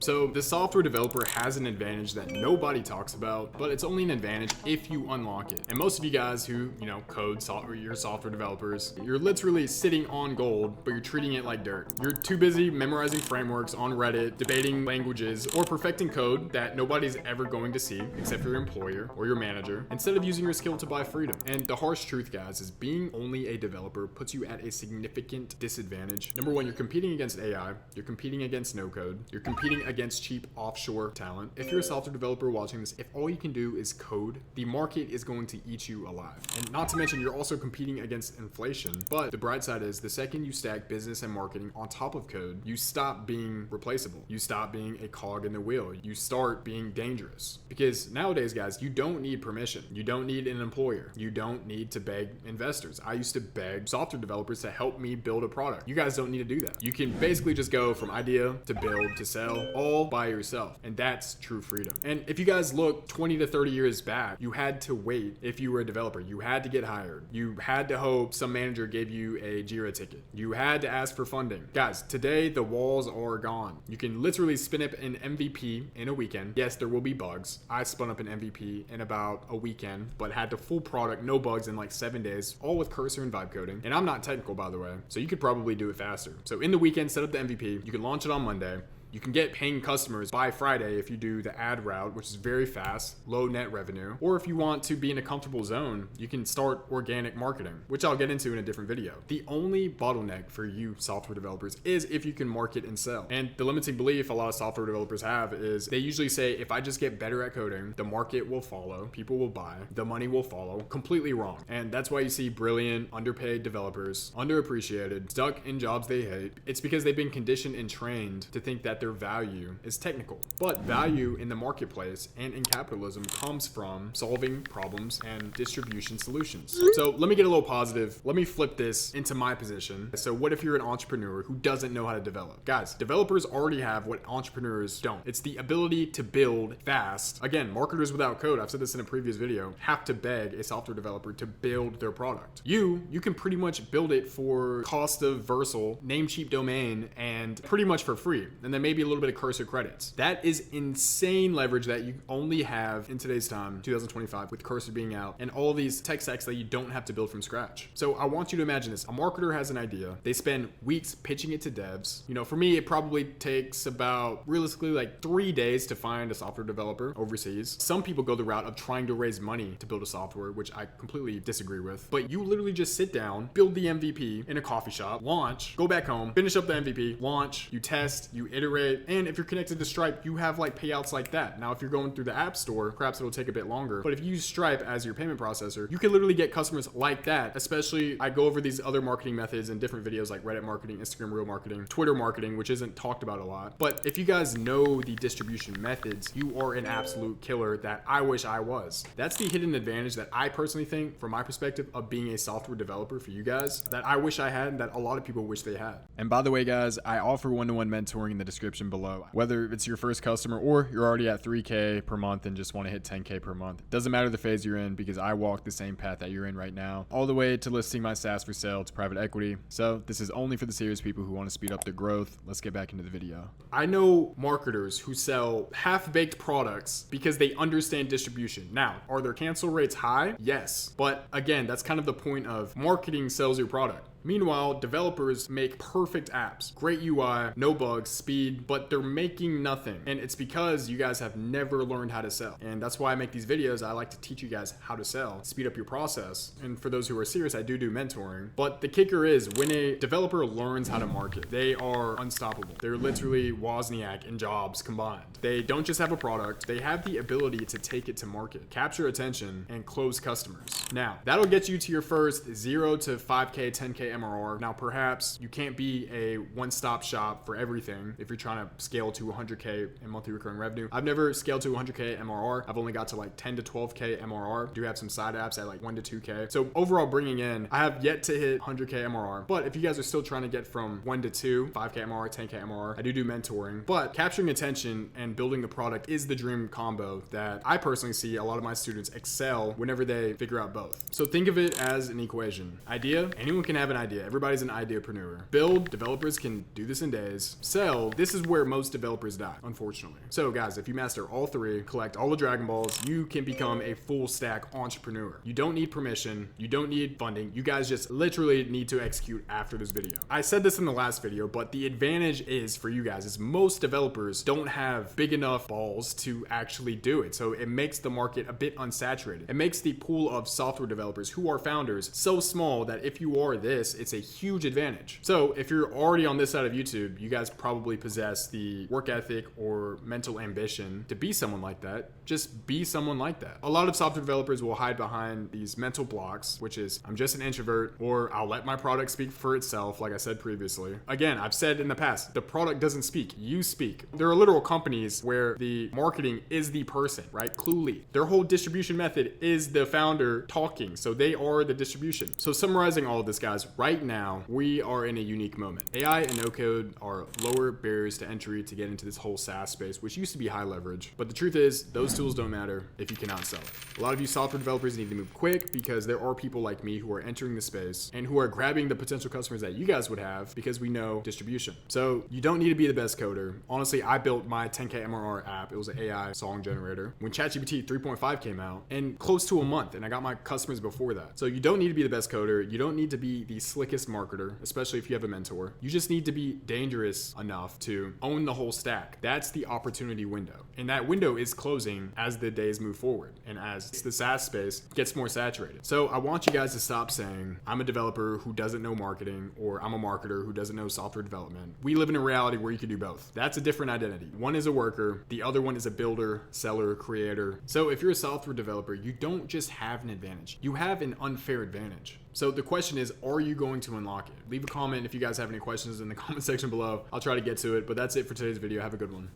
So the software developer has an advantage that nobody talks about, but it's only an advantage if you unlock it. And most of you guys who, code software, you're software developers, you're literally sitting on gold, but you're treating it like dirt. You're too busy memorizing frameworks on Reddit, debating languages, or perfecting code that nobody's ever going to see except for your employer or your manager, instead of using your skill to buy freedom. And the harsh truth, guys, is being only a developer puts you at a significant disadvantage. Number one, you're competing against AI, you're competing against no code, you're competing against cheap offshore talent. If you're a software developer watching this, if all you can do is code, the market is going to eat you alive. And not to mention, you're also competing against inflation. But the bright side is the second you stack business and marketing on top of code, you stop being replaceable. You stop being a cog in the wheel. You start being dangerous. Because nowadays, guys, you don't need permission. You don't need an employer. You don't need to beg investors. I used to beg software developers to help me build a product. You guys don't need to do that. You can basically just go from idea to build to sell all by yourself. And that's true freedom. And if you guys look 20 to 30 years back, you had to wait if you were a developer. You had to get hired. You had to hope some manager gave you a Jira ticket. You had to ask for funding. Guys, today the walls are gone. You can literally spin up an MVP in a weekend. Yes, there will be bugs. I spun up an MVP in about a weekend, but had the full product, no bugs in like 7 days, all with cursor and vibe coding. And I'm not technical, by the way, so you could probably do it faster. So in the weekend, set up the MVP. You can launch it on Monday. You can get paying customers by Friday if you do the ad route, which is very fast, low net revenue. Or if you want to be in a comfortable zone, you can start organic marketing, which I'll get into in a different video. The only bottleneck for you software developers is if you can market and sell. And the limiting belief a lot of software developers have is they usually say, if I just get better at coding, the market will follow, people will buy, the money will follow. Completely wrong. And that's why you see brilliant, underpaid developers, underappreciated, stuck in jobs they hate. It's because they've been conditioned and trained to think that their value is technical. But value in the marketplace and in capitalism comes from solving problems and distribution solutions. So let me get a little positive. Let me flip this into my position. So what if you're an entrepreneur who doesn't know how to develop? Guys, developers already have what entrepreneurs don't. It's the ability to build fast. Again, marketers without code, I've said this in a previous video, have to beg a software developer to build their product. You can pretty much build it for cost of Versal, name cheap domain, and pretty much for free. And then maybe a little bit of cursor credits. That is insane leverage that you only have in today's time, 2025, with cursor being out and all these tech stacks that you don't have to build from scratch. So I want you to imagine this. A marketer has an idea. They spend weeks pitching it to devs. For me, it probably takes about realistically like 3 days to find a software developer overseas. Some people go the route of trying to raise money to build a software, which I completely disagree with. But you literally just sit down, build the MVP in a coffee shop, launch, go back home, finish up the MVP, launch, you test, you iterate, and if you're connected to Stripe, you have like payouts like that. Now, if you're going through the App Store, perhaps it'll take a bit longer. But if you use Stripe as your payment processor, you can literally get customers like that. Especially, I go over these other marketing methods in different videos like Reddit marketing, Instagram Reel marketing, Twitter marketing, which isn't talked about a lot. But if you guys know the distribution methods, you are an absolute killer that I wish I was. That's the hidden advantage that I personally think, from my perspective, of being a software developer for you guys, that I wish I had, that a lot of people wish they had. And by the way, guys, I offer one-to-one mentoring in the description below. Whether it's your first customer or you're already at 3K per month and just want to hit 10K per month, doesn't matter the phase you're in, because I walk the same path that you're in right now, all the way to listing my SaaS for sale to private equity. So this is only for the serious people who want to speed up their growth. Let's get back into the video. I know marketers who sell half-baked products because they understand distribution. Now, are their cancel rates high? Yes. But again, that's kind of the point of marketing sells your product. Meanwhile, developers make perfect apps, great UI, no bugs, speed, but they're making nothing. And it's because you guys have never learned how to sell. And that's why I make these videos. I like to teach you guys how to sell, speed up your process. And for those who are serious, I do mentoring. But the kicker is when a developer learns how to market, they are unstoppable. They're literally Wozniak and Jobs combined. They don't just have a product, they have the ability to take it to market, capture attention, and close customers. Now, that'll get you to your first 0 to 5K, 10K MRR. Now, perhaps you can't be a one-stop shop for everything if you're trying to scale to 100K in monthly recurring revenue. I've never scaled to 100K MRR. I've only got to like 10 to 12K MRR. Do have some side apps at like 1 to 2K. So overall bringing in, I have yet to hit 100K MRR. But if you guys are still trying to get from 1 to 2, 5K MRR, 10K MRR, I do mentoring. But capturing attention and building the product is the dream combo that I personally see a lot of my students excel whenever they figure out both. So think of it as an equation. Idea, anyone can have an idea. Everybody's an ideapreneur. Build, developers can do this in days. Sell, this is where most developers die, unfortunately. So guys, if you master all three, collect all the Dragon Balls, you can become a full stack entrepreneur. You don't need permission. You don't need funding. You guys just literally need to execute after this video. I said this in the last video, but the advantage is for you guys is most developers don't have big enough balls to actually do it. So it makes the market a bit unsaturated. It makes the pool of software developers who are founders so small that if you are this, it's a huge advantage. So if you're already on this side of YouTube, you guys probably possess the work ethic or mental ambition to be someone like that. Just be someone like that. A lot of software developers will hide behind these mental blocks, which is I'm just an introvert, or I'll let my product speak for itself, like I said previously. Again, I've said in the past, the product doesn't speak, you speak. There are literal companies where the marketing is the person, right? Cluely. Their whole distribution method is the founder talking, so they are the distribution. So summarizing all of this, guys, right now, we are in a unique moment. AI and no-code are lower barriers to entry to get into this whole SaaS space, which used to be high leverage. But the truth is, those tools don't matter if you cannot sell it. A lot of you software developers need to move quick because there are people like me who are entering the space and who are grabbing the potential customers that you guys would have because we know distribution. So you don't need to be the best coder. Honestly, I built my 10K MRR app. It was an AI song generator when ChatGPT 3.5 came out in close to a month, and I got my customers before that. So you don't need to be the best coder. You don't need to be the slickest marketer, especially if you have a mentor. You just need to be dangerous enough to own the whole stack. That's the opportunity window. And that window is closing as the days move forward and as the SaaS space gets more saturated. So I want you guys to stop saying, I'm a developer who doesn't know marketing, or I'm a marketer who doesn't know software development. We live in a reality where you can do both. That's a different identity. One is a worker, the other one is a builder, seller, creator. So if you're a software developer, you don't just have an advantage. You have an unfair advantage. So the question is, are you going to unlock it? Leave a comment if you guys have any questions in the comment section below. I'll try to get to it, but that's it for today's video. Have a good one.